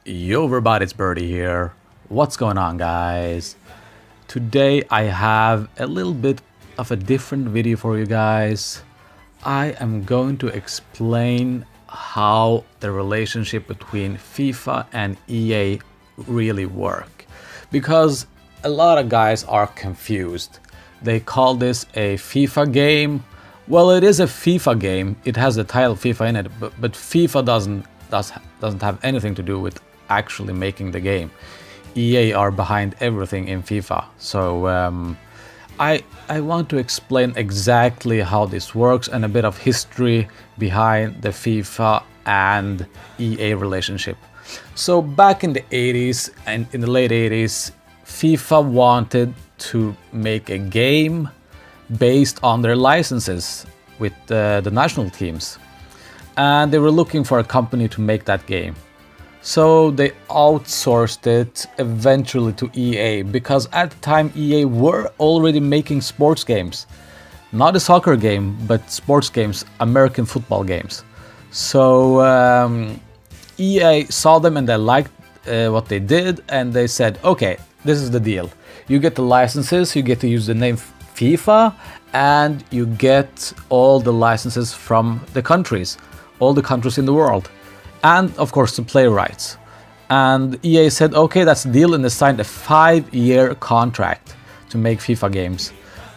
Yo everybody, it's Birdie here. What's going on, guys? Today I have a little bit of a different video for you guys. I am going to explain how the relationship between FIFA and EA really work, because a lot of guys are confused. They call this a FIFA game. Well, it is a FIFA game. It has the title FIFA in it, but FIFA doesn't have anything to do with actually making the game. EA are behind everything in FIFA. So I want to explain exactly how this works and a bit of history behind the FIFA and EA relationship. So back in the 80s and in the late 80s, FIFA wanted to make a game based on their licenses with the national teams, and they were looking for a company to make that game. So they outsourced it eventually to EA, because at the time EA were already making sports games. Not a soccer game, but sports games, American football games. So EA saw them and they liked what they did, and they said, okay, this is the deal. You get the licenses, you get to use the name FIFA, and you get all the licenses from the countries, all the countries in the world, and of course the player rights. And EA said, okay, that's the deal, and they signed a 5-year contract to make FIFA games.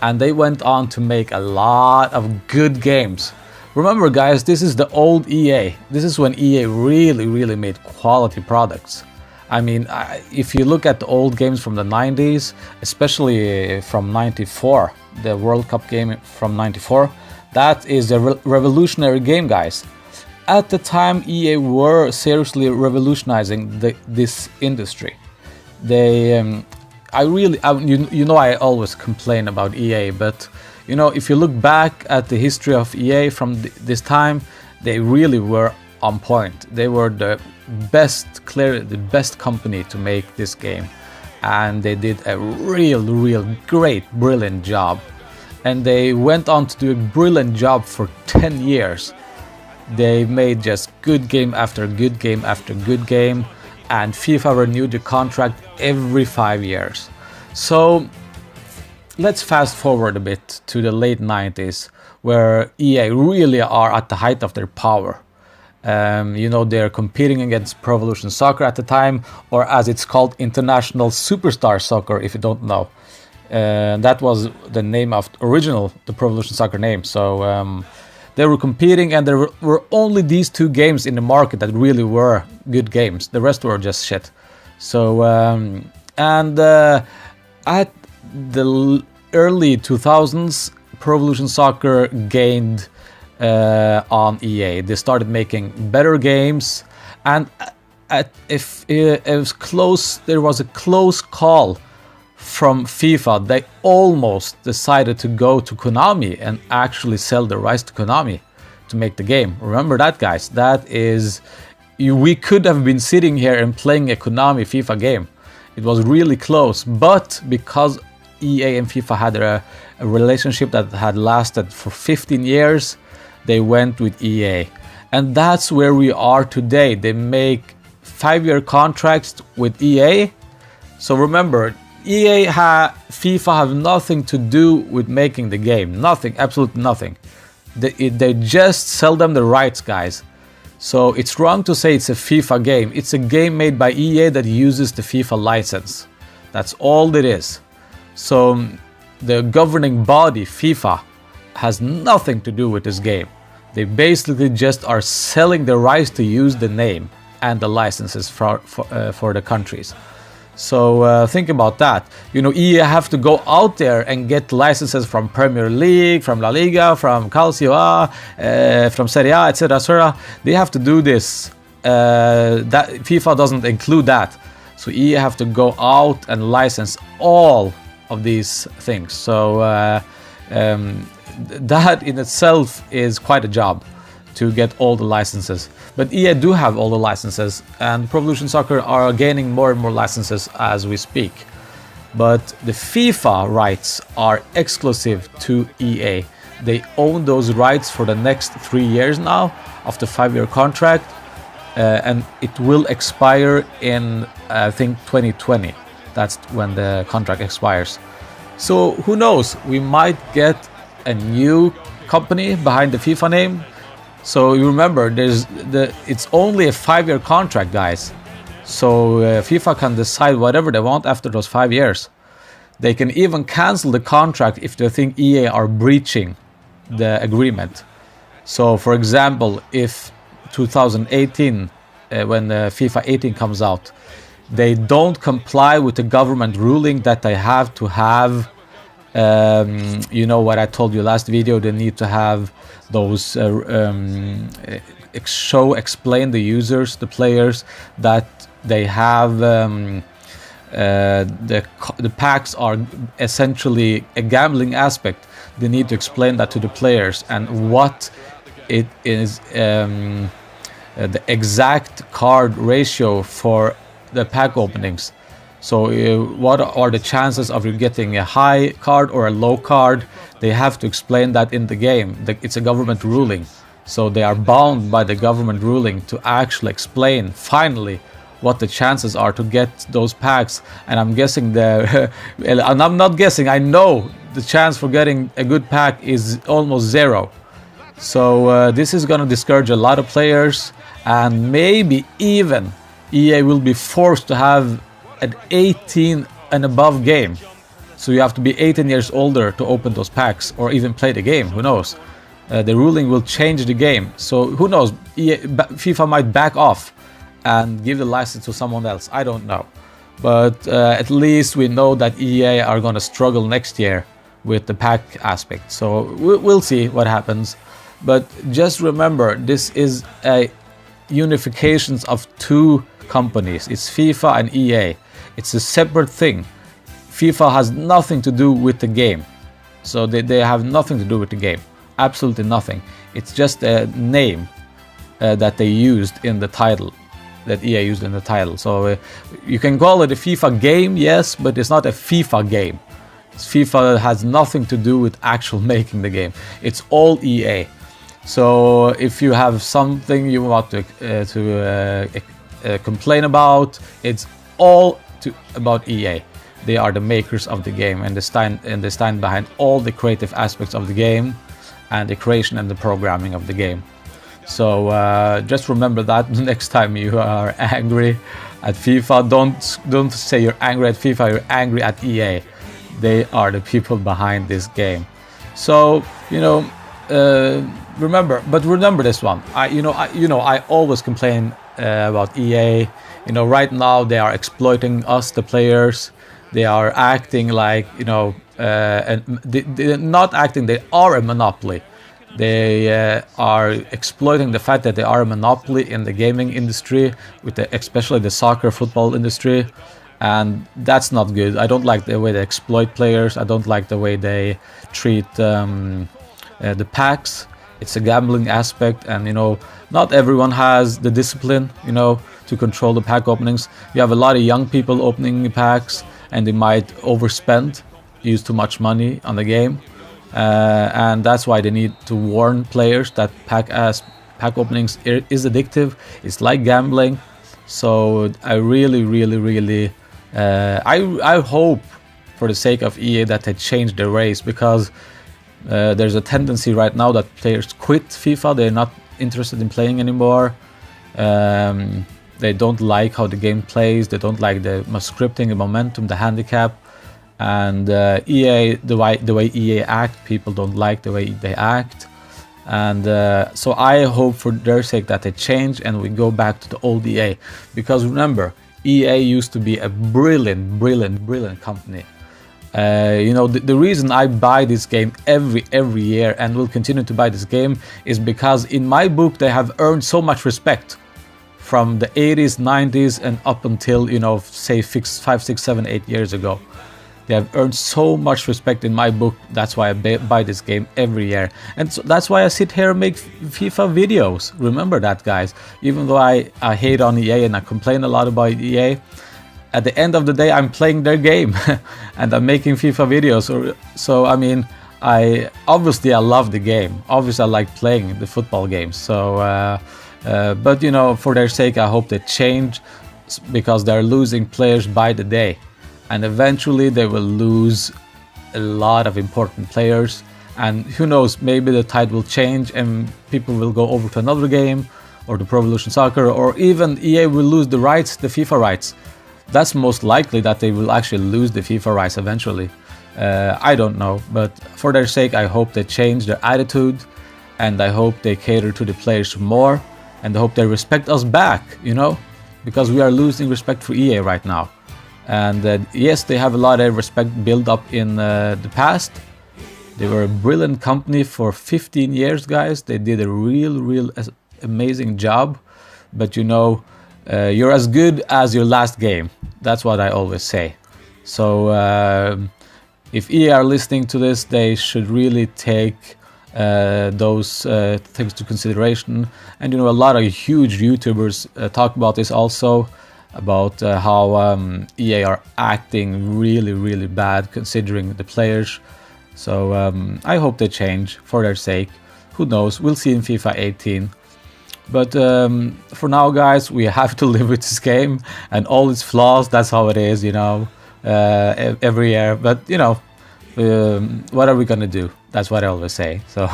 And they went on to make a lot of good games. Remember, guys, this is the old EA. This is when EA really made quality products. I mean, if you look at the old games from the 90s, especially from 94, the World Cup game from 94, that is a revolutionary game, guys. At the time, EA were seriously revolutionizing this industry. They, I always complain about EA, but you know, if you look back at the history of EA from this time, they really were on point. They were the clearly the best company to make this game, and they did a real great, brilliant job. And they went on to do a brilliant job for 10 years. They made just good game after good game after good game, and FIFA renewed the contract every 5 years. So let's fast forward a bit to the late 90s, where EA really are at the height of their power. You know, they're competing against Pro Evolution Soccer at the time, or as it's called, International Superstar Soccer, if you don't know. That was the name of the Pro Evolution Soccer name. So they were competing, and there were only these two games in the market that really were good games. The rest were just shit. So at the early 2000s, Pro Evolution Soccer gained on EA. They started making better games, and if it was close, there was a close call from FIFA. They almost decided to go to Konami and actually sell the rights to Konami to make the game. Remember that, guys? That is, we could have been sitting here and playing a Konami FIFA game. It was really close, but because EA and FIFA had a relationship that had lasted for 15 years, they went with EA. And that's where we are today. They make 5-year contracts with EA. So remember, FIFA have nothing to do with making the game. Nothing, absolutely nothing. They just sell them the rights, guys. So it's wrong to say it's a FIFA game. It's a game made by EA that uses the FIFA license. That's all it is. So the governing body, FIFA, has nothing to do with this game. They basically just are selling the rights to use the name and the licenses for the countries. So think about that. You know, EA have to go out there and get licenses from Premier League, from La Liga, from Calcio A, from Serie A, etc. They have to do this. That FIFA doesn't include that. So EA have to go out and license all of these things. So that in itself is quite a job to get all the licenses. But EA do have all the licenses, and Pro Evolution Soccer are gaining more and more licenses as we speak. But the FIFA rights are exclusive to EA. They own those rights for the next 3 years now of the 5-year contract. and it will expire in I think 2020. That's when the contract expires. So who knows? We might get a new company behind the FIFA name. So you remember, it's only a 5-year contract, guys. So FIFA can decide whatever they want after those 5 years. They can even cancel the contract if they think EA are breaching the agreement. So for example, if 2018, when FIFA 18 comes out, they don't comply with the government ruling that they have to have, you know what I told you last video, they need to have those explain the users, the players, that they have the packs are essentially a gambling aspect. They need to explain that to the players and what it is, the exact card ratio for the pack openings. So what are the chances of you getting a high card or a low card? They have to explain that in the game. It's a government ruling, so they are bound by the government ruling to actually explain finally what the chances are to get those packs. And I'm guessing and I'm not guessing, I know the chance for getting a good pack is almost zero. So this is gonna discourage a lot of players, and maybe even EA will be forced to have an 18 and above game. So you have to be 18 years older to open those packs or even play the game, who knows. The ruling will change the game, so who knows, FIFA might back off and give the license to someone else, I don't know. But at least we know that EA are gonna struggle next year with the pack aspect, so we'll see what happens. But just remember, this is a unifications of two companies. It's FIFA and EA. It's a separate thing. FIFA has nothing to do with the game. So they have nothing to do with the game. Absolutely nothing. It's just a name that they used in the title. That EA used in the title. So you can call it a FIFA game, yes, but it's not a FIFA game. FIFA has nothing to do with actual making the game. It's all EA. So if you have something you want to complain about, it's all about EA. They are the makers of the game, and they stand behind all the creative aspects of the game and the creation and the programming of the game. So just remember that next time you are angry at FIFA, don't say you're angry at FIFA, you're angry at EA. They are the people behind this game. So you know, remember this one. I always complain about EA. You know, right now they are exploiting us, the players. They are acting like, you know, and they're not acting. They are a monopoly. They are exploiting the fact that they are a monopoly in the gaming industry, with especially the soccer, football industry, and that's not good. I don't like the way they exploit players. I don't like the way they treat the packs. It's a gambling aspect, and you know, not everyone has the discipline, you know, to control the pack openings. You have a lot of young people opening packs, and they might overspend, use too much money on the game, and that's why they need to warn players that pack openings is addictive. It's like gambling. So I really I hope, for the sake of EA, that they change their ways, because there's a tendency right now that players quit FIFA. They're not interested in playing anymore. They don't like how the game plays. They don't like the scripting, the momentum, the handicap, and EA, the way EA act. People don't like the way they act, and so I hope for their sake that they change and we go back to the old EA. Because remember, EA used to be a brilliant company. You know, the reason I buy this game every year and will continue to buy this game is because in my book they have earned so much respect from the 80s, 90s, and up until, you know, say 5, 6, 7, 8 years ago. They have earned so much respect in my book. That's why I buy this game every year, and so that's why I sit here and make FIFA videos. Remember that, guys. Even though I hate on EA and I complain a lot about EA, at the end of the day, I'm playing their game and I'm making FIFA videos. So I mean, I love the game. Obviously, I like playing the football games. So But you know, for their sake, I hope they change, because they're losing players by the day, and eventually they will lose a lot of important players. And who knows, maybe the tide will change and people will go over to another game, or the Pro Evolution Soccer, or even EA will lose the rights, the FIFA rights. That's most likely, that they will actually lose the FIFA rights eventually. I don't know, but for their sake, I hope they change their attitude, and I hope they cater to the players more, and I hope they respect us back, you know, because we are losing respect for EA right now. And yes, they have a lot of respect built up in the past. They were a brilliant company for 15 years, guys. They did a real amazing job. But you know, you're as good as your last game. That's what I always say. So if EA are listening to this, they should really take those things to consideration. And you know, a lot of huge YouTubers talk about this also, about how EA are acting really bad considering the players. So I hope they change for their sake. Who knows, we'll see in FIFA 18. But for now, guys, we have to live with this game and all its flaws. That's how it is, you know, every year. But you know, what are we gonna do? That's what I always say. So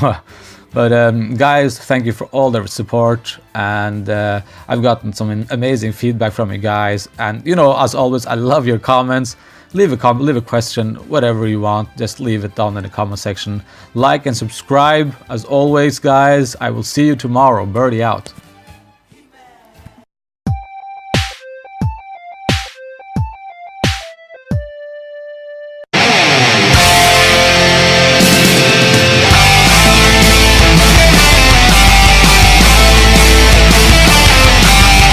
but guys, thank you for all the support, and I've gotten some amazing feedback from you guys. And you know, as always, I love your comments. Leave a comment, leave a question, whatever you want, just leave it down in the comment section. Like and subscribe. As always, guys, I will see you tomorrow. Birdie out.